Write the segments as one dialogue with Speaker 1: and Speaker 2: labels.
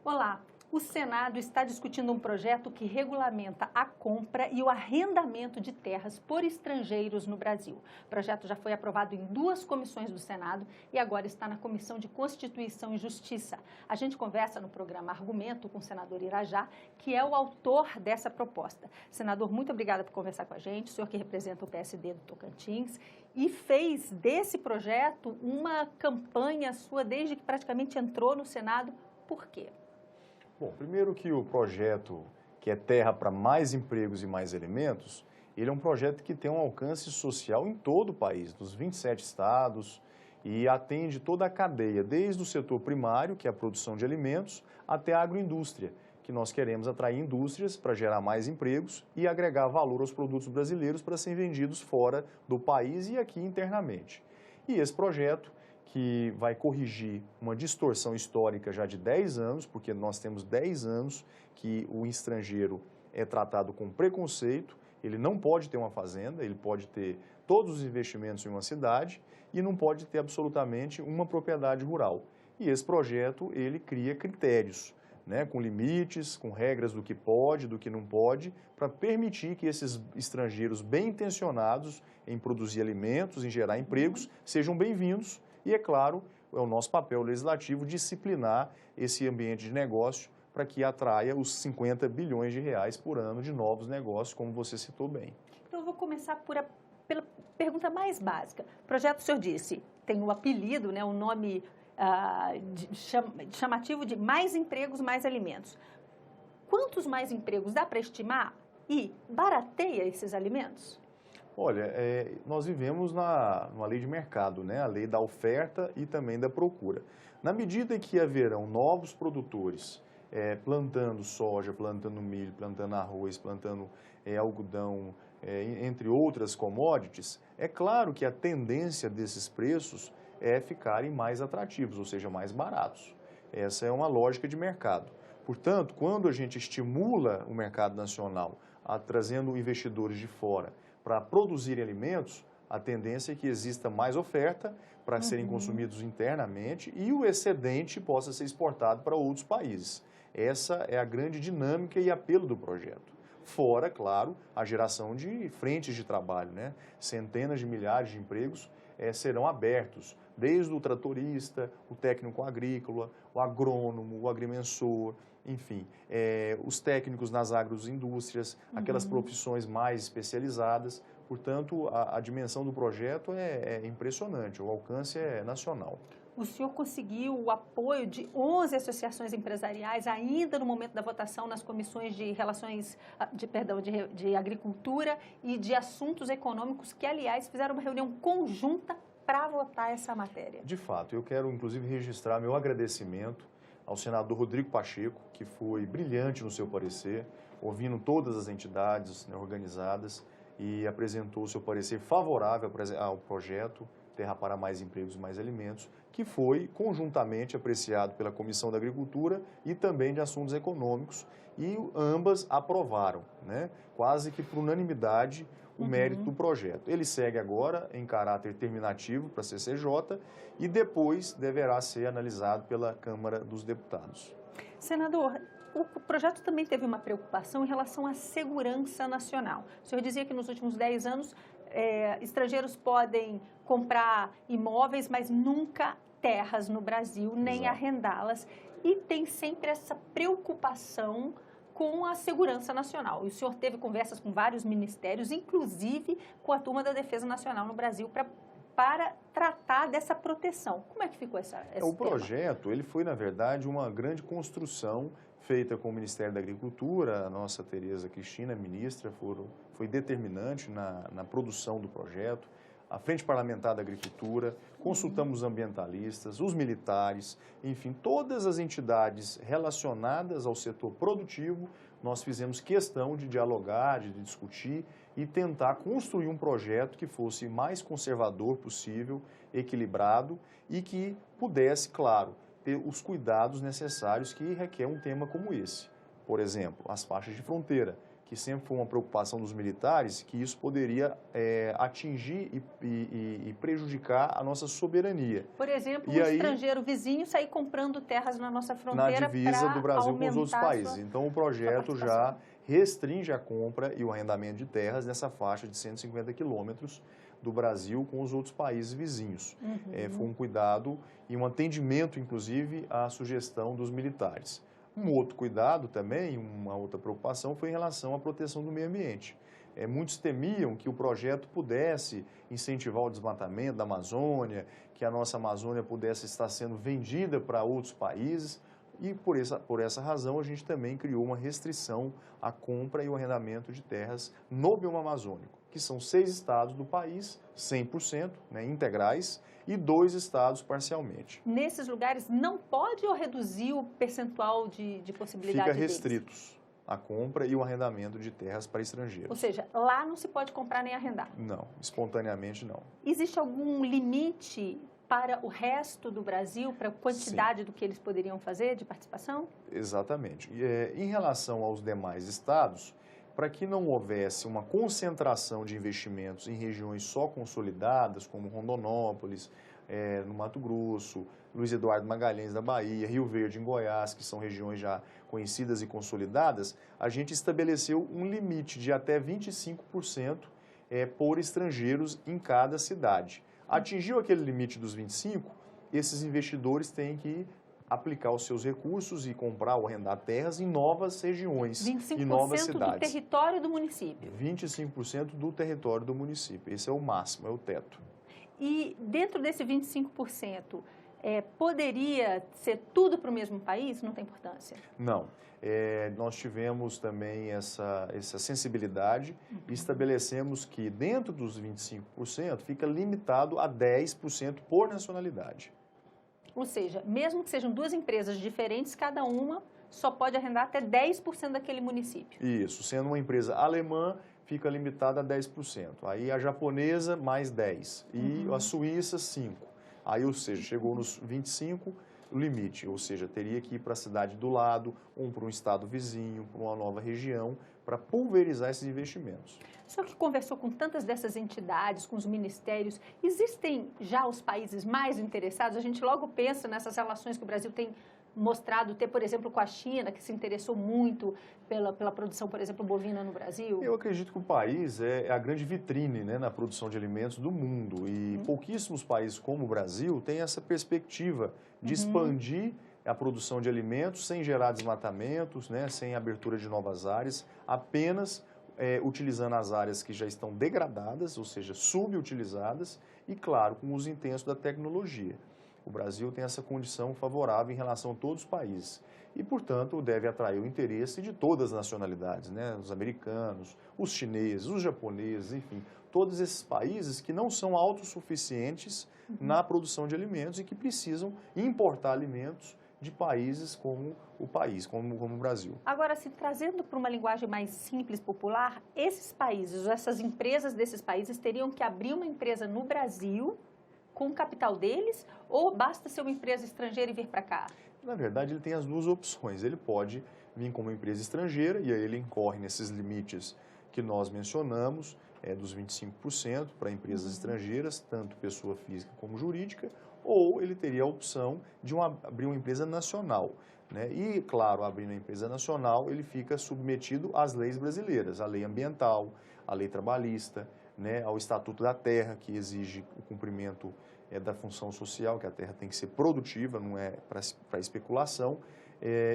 Speaker 1: Olá, o Senado está discutindo um projeto que regulamenta a compra e o arrendamento de terras por estrangeiros no Brasil. O projeto já foi aprovado em 2 comissões do Senado e agora está na Comissão de Constituição e Justiça. A gente conversa no programa Argumento com o senador Irajá, que é o autor dessa proposta. Senador, muito obrigada por conversar com a gente, o senhor que representa o PSD do Tocantins e fez desse projeto uma campanha sua desde que praticamente entrou no Senado. Por quê?
Speaker 2: Bom, primeiro que o projeto, que é Terra para Mais Empregos e Mais Alimentos, ele é um projeto que tem um alcance social em todo o país, nos 27 estados, e atende toda a cadeia, desde o setor primário, que é a produção de alimentos, até a agroindústria, que nós queremos atrair indústrias para gerar mais empregos e agregar valor aos produtos brasileiros para serem vendidos fora do país e aqui internamente. E esse projeto, que vai corrigir uma distorção histórica já de 10 anos, porque nós temos 10 anos que o estrangeiro é tratado com preconceito, ele não pode ter uma fazenda, ele pode ter todos os investimentos em uma cidade e não pode ter absolutamente uma propriedade rural. E esse projeto, ele cria critérios, né, com limites, com regras do que pode, do que não pode, para permitir que esses estrangeiros bem intencionados em produzir alimentos, em gerar empregos, sejam bem-vindos. E, é claro, é o nosso papel legislativo disciplinar esse ambiente de negócio para que atraia os 50 bilhões de reais por ano de novos negócios, como você citou bem.
Speaker 1: Então, eu vou começar pela pergunta mais básica. O projeto, o senhor disse, tem o apelido, né, o nome chamativo de Mais Empregos, Mais Alimentos. Quantos mais empregos dá para estimar e barateia esses alimentos?
Speaker 2: Olha, nós vivemos numa lei de mercado, né? A lei da oferta e também da procura. Na medida em que haverão novos produtores plantando soja, plantando milho, plantando arroz, plantando algodão, entre outras commodities, é claro que a tendência desses preços é ficarem mais atrativos, ou seja, mais baratos. Essa é uma lógica de mercado. Portanto, quando a gente estimula o mercado nacional trazendo investidores de fora para produzir alimentos, a tendência é que exista mais oferta para serem consumidos internamente e o excedente possa ser exportado para outros países. Essa é a grande dinâmica e apelo do projeto. Fora, claro, a geração de frentes de trabalho, né? Centenas de milhares de empregos serão abertos, desde o tratorista, o técnico agrícola, o agrônomo, o agrimensor, enfim, os técnicos nas agroindústrias, aquelas profissões mais especializadas. Portanto, a dimensão do projeto é impressionante, o alcance é nacional.
Speaker 1: O senhor conseguiu o apoio de 11 associações empresariais ainda no momento da votação nas comissões de de agricultura e de assuntos econômicos, que, aliás, fizeram uma reunião conjunta para votar essa matéria.
Speaker 2: De fato, eu quero, inclusive, registrar meu agradecimento ao senador Rodrigo Pacheco, que foi brilhante no seu parecer, ouvindo todas as entidades, né, organizadas, e apresentou o seu parecer favorável ao projeto Terra para Mais Empregos e Mais Alimentos, que foi conjuntamente apreciado pela Comissão da Agricultura e também de Assuntos Econômicos, e ambas aprovaram, né, quase que por unanimidade, o mérito do projeto. Ele segue agora em caráter terminativo para a CCJ e depois deverá ser analisado pela Câmara dos Deputados.
Speaker 1: Senador, o projeto também teve uma preocupação em relação à segurança nacional. O senhor dizia que nos últimos 10 anos estrangeiros podem comprar imóveis, mas nunca terras no Brasil, nem arrendá-las. E tem sempre essa preocupação com a segurança nacional. E o senhor teve conversas com vários ministérios, inclusive com a turma da Defesa Nacional no Brasil, para tratar dessa proteção. Como é que ficou esse
Speaker 2: O projeto, ele foi, na verdade, uma grande construção feita com o Ministério da Agricultura. A nossa Tereza Cristina, ministra, foi determinante na produção do projeto. A Frente Parlamentar da Agricultura, consultamos os ambientalistas, os militares, enfim, todas as entidades relacionadas ao setor produtivo. Nós fizemos questão de dialogar, de discutir e tentar construir um projeto que fosse mais conservador possível, equilibrado e que pudesse, claro, ter os cuidados necessários que requer um tema como esse. Por exemplo, as faixas de fronteira, que sempre foi uma preocupação dos militares, que isso poderia atingir e prejudicar a nossa soberania.
Speaker 1: Por exemplo,
Speaker 2: E
Speaker 1: um
Speaker 2: aí,
Speaker 1: estrangeiro vizinho sair comprando terras na nossa
Speaker 2: na
Speaker 1: fronteira
Speaker 2: divisa do Brasil com os outros
Speaker 1: aumentar
Speaker 2: países. Então, o projeto já restringe a compra e o arrendamento de terras nessa faixa de 150 quilômetros do Brasil com os outros países vizinhos. Foi um cuidado e um atendimento, inclusive, à sugestão dos militares. Um outro cuidado também, uma outra preocupação foi em relação à proteção do meio ambiente. Muitos temiam que o projeto pudesse incentivar o desmatamento da Amazônia, que a nossa Amazônia pudesse estar sendo vendida para outros países. E por essa razão a gente também criou uma restrição à compra e o arrendamento de terras no bioma amazônico, que são 6 estados do país, 100%, né, integrais, e 2 estados parcialmente.
Speaker 1: Nesses lugares não pode ou reduzir o percentual de possibilidade
Speaker 2: Fica restritos
Speaker 1: deles?
Speaker 2: A compra e o arrendamento de terras para estrangeiros.
Speaker 1: Ou seja, lá não se pode comprar nem arrendar?
Speaker 2: Não, espontaneamente não.
Speaker 1: Existe algum limite para o resto do Brasil, para a quantidade do que eles poderiam fazer de participação?
Speaker 2: Exatamente. Em relação aos demais estados, para que não houvesse uma concentração de investimentos em regiões só consolidadas, como Rondonópolis, no Mato Grosso, Luiz Eduardo Magalhães da Bahia, Rio Verde em Goiás, que são regiões já conhecidas e consolidadas, a gente estabeleceu um limite de até 25% por estrangeiros em cada cidade. Atingiu aquele limite dos 25%, esses investidores têm que aplicar os seus recursos e comprar ou arrendar terras em novas regiões, em novas cidades.
Speaker 1: 25% do território do município?
Speaker 2: 25% do território do município. Esse é o máximo, é o teto.
Speaker 1: E dentro desse 25%, poderia ser tudo para o mesmo país? Não tem importância?
Speaker 2: Não. Nós tivemos também essa sensibilidade e estabelecemos que dentro dos 25% fica limitado a 10% por nacionalidade.
Speaker 1: Ou seja, mesmo que sejam 2 empresas diferentes, cada uma só pode arrendar até 10% daquele município.
Speaker 2: Isso, sendo uma empresa alemã, fica limitada a 10%. Aí a japonesa, mais 10%. E a suíça, 5%. Aí, ou seja, chegou nos 25%, o limite. Ou seja, teria que ir para a cidade do lado, ou para um estado vizinho, para uma nova região, para pulverizar esses investimentos.
Speaker 1: Só que conversou com tantas dessas entidades, com os ministérios, existem já os países mais interessados? A gente logo pensa nessas relações que o Brasil tem mostrado ter, por exemplo, com a China, que se interessou muito pela produção, por exemplo, bovina no Brasil?
Speaker 2: Eu acredito que o país é a grande vitrine, né, na produção de alimentos do mundo. E pouquíssimos países como o Brasil têm essa perspectiva de expandir a produção de alimentos sem gerar desmatamentos, né, sem abertura de novas áreas, apenas utilizando as áreas que já estão degradadas, ou seja, subutilizadas, e, claro, com o uso intenso da tecnologia. O Brasil tem essa condição favorável em relação a todos os países e, portanto, deve atrair o interesse de todas as nacionalidades, né? Os americanos, os chineses, os japoneses, enfim, todos esses países que não são autossuficientes na produção de alimentos e que precisam importar alimentos de países como o país, como o Brasil.
Speaker 1: Agora, se trazendo para uma linguagem mais simples, popular, esses países, essas empresas desses países teriam que abrir uma empresa no Brasil com o capital deles, ou basta ser uma empresa estrangeira e vir para cá?
Speaker 2: Na verdade, ele tem as duas opções. Ele pode vir como uma empresa estrangeira e aí ele incorre nesses limites que nós mencionamos, dos 25% para empresas estrangeiras, tanto pessoa física como jurídica, ou ele teria a opção de abrir uma empresa nacional, né? E, claro, abrindo a empresa nacional, ele fica submetido às leis brasileiras, à lei ambiental, à lei trabalhista, né, ao Estatuto da Terra, que exige o cumprimento da função social, que a terra tem que ser produtiva, não é para especulação,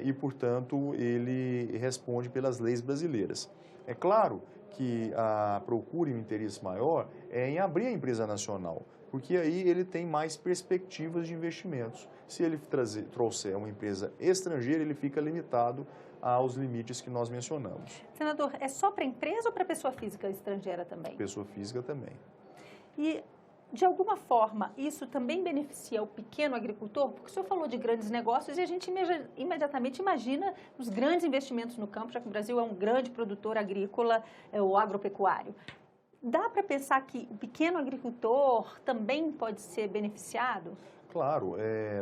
Speaker 2: e, portanto, ele responde pelas leis brasileiras. É claro que a procura e o interesse maior é em abrir a empresa nacional, porque aí ele tem mais perspectivas de investimentos. Se ele trouxer uma empresa estrangeira, ele fica limitado aos limites que nós mencionamos.
Speaker 1: Senador, é só para empresa ou para pessoa física estrangeira também?
Speaker 2: Pessoa física também.
Speaker 1: E, de alguma forma, isso também beneficia o pequeno agricultor? Porque o senhor falou de grandes negócios e a gente imediatamente imagina os grandes investimentos no campo, já que o Brasil é um grande produtor agrícola ou agropecuário. Dá para pensar que o pequeno agricultor também pode ser beneficiado?
Speaker 2: Claro,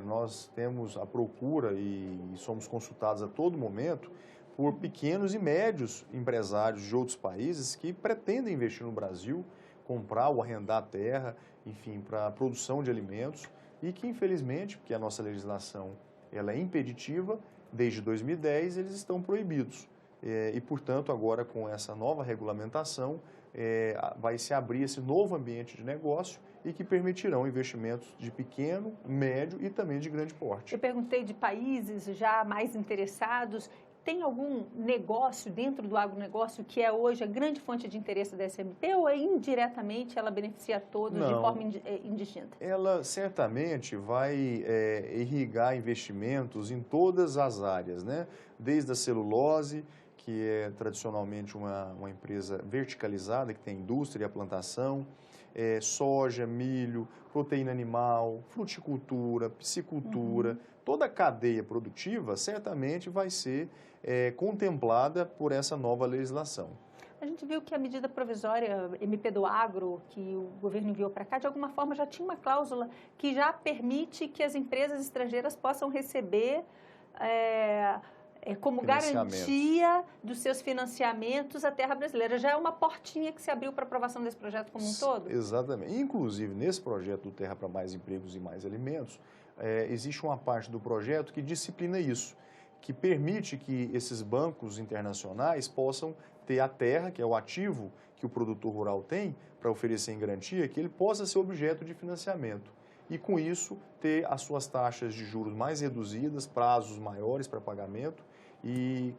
Speaker 2: nós temos a procura e somos consultados a todo momento por pequenos e médios empresários de outros países que pretendem investir no Brasil, comprar ou arrendar terra, enfim, para a produção de alimentos e que, infelizmente, porque a nossa legislação ela é impeditiva, desde 2010 eles estão proibidos. E, portanto, agora com essa nova regulamentação, vai se abrir esse novo ambiente de negócio e que permitirão investimentos de pequeno, médio e também de grande porte.
Speaker 1: Eu perguntei de países já mais interessados. Tem algum negócio dentro do agronegócio que é hoje a grande fonte de interesse da SMP ou indiretamente ela beneficia a todos de forma indistinta?
Speaker 2: Ela certamente vai irrigar investimentos em todas as áreas, né? Desde a celulose, que é tradicionalmente uma empresa verticalizada, que tem indústria e a plantação, soja, milho, proteína animal, fruticultura, piscicultura, toda a cadeia produtiva certamente vai ser contemplada por essa nova legislação.
Speaker 1: A gente viu que a medida provisória MP do Agro, que o governo enviou para cá, de alguma forma já tinha uma cláusula que já permite que as empresas estrangeiras possam receber como garantia dos seus financiamentos a terra brasileira. Já é uma portinha que se abriu para aprovação desse projeto como um todo?
Speaker 2: Exatamente. Inclusive, nesse projeto do Terra para Mais Empregos e Mais Alimentos, existe uma parte do projeto que disciplina isso, que permite que esses bancos internacionais possam ter a terra, que é o ativo que o produtor rural tem, para oferecer em garantia, que ele possa ser objeto de financiamento. E, com isso, ter as suas taxas de juros mais reduzidas, prazos maiores para pagamento e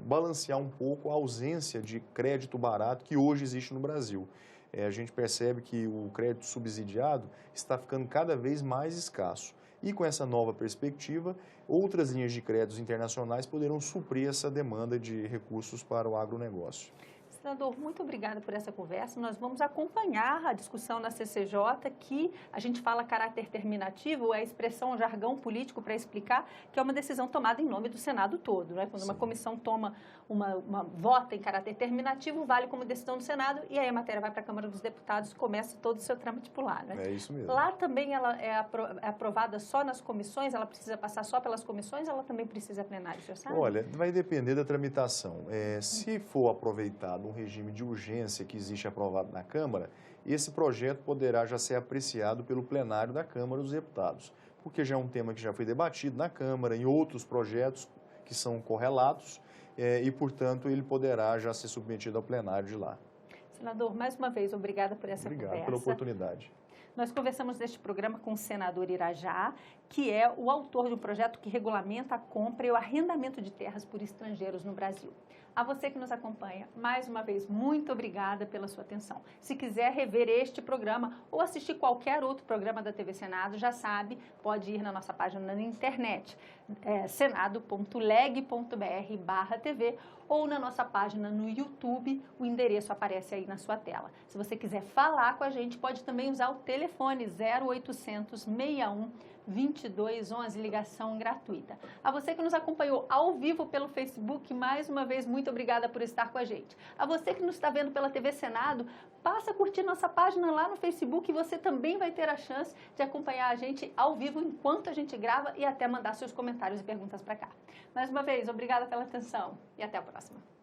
Speaker 2: balancear um pouco a ausência de crédito barato que hoje existe no Brasil. A gente percebe que o crédito subsidiado está ficando cada vez mais escasso. E com essa nova perspectiva, outras linhas de créditos internacionais poderão suprir essa demanda de recursos para o agronegócio.
Speaker 1: Senador, muito obrigada por essa conversa. Nós vamos acompanhar a discussão na CCJ, que a gente fala caráter terminativo, é a expressão, um jargão político para explicar que é uma decisão tomada em nome do Senado todo, né? Quando uma comissão toma uma vota em caráter terminativo, vale como decisão do Senado e aí a matéria vai para a Câmara dos Deputados e começa todo o seu trâmite por lá, né?
Speaker 2: É isso mesmo.
Speaker 1: Lá também ela é aprovada só nas comissões, ela precisa passar só pelas comissões, ela também precisa plenário, o senhor sabe?
Speaker 2: Olha, vai depender da tramitação. Se for aproveitado um regime de urgência que existe aprovado na Câmara, esse projeto poderá já ser apreciado pelo plenário da Câmara dos Deputados, porque já é um tema que já foi debatido na Câmara, em outros projetos que são correlatos, e, portanto, ele poderá já ser submetido ao plenário de lá.
Speaker 1: Senador, mais uma vez, obrigada por essa conversa.
Speaker 2: Obrigado pela oportunidade.
Speaker 1: Nós conversamos neste programa com o senador Irajá, que é o autor de um projeto que regulamenta a compra e o arrendamento de terras por estrangeiros no Brasil. A você que nos acompanha, mais uma vez, muito obrigada pela sua atenção. Se quiser rever este programa ou assistir qualquer outro programa da TV Senado, já sabe, pode ir na nossa página na internet, senado.leg.br/TV ou na nossa página no YouTube, o endereço aparece aí na sua tela. Se você quiser falar com a gente, pode também usar o telefone 0800 61 2211, ligação gratuita. A você que nos acompanhou ao vivo pelo Facebook, mais uma vez, muito obrigada por estar com a gente. A você que nos está vendo pela TV Senado, passa a curtir nossa página lá no Facebook e você também vai ter a chance de acompanhar a gente ao vivo enquanto a gente grava e até mandar seus comentários e perguntas para cá. Mais uma vez, obrigada pela atenção e até a próxima.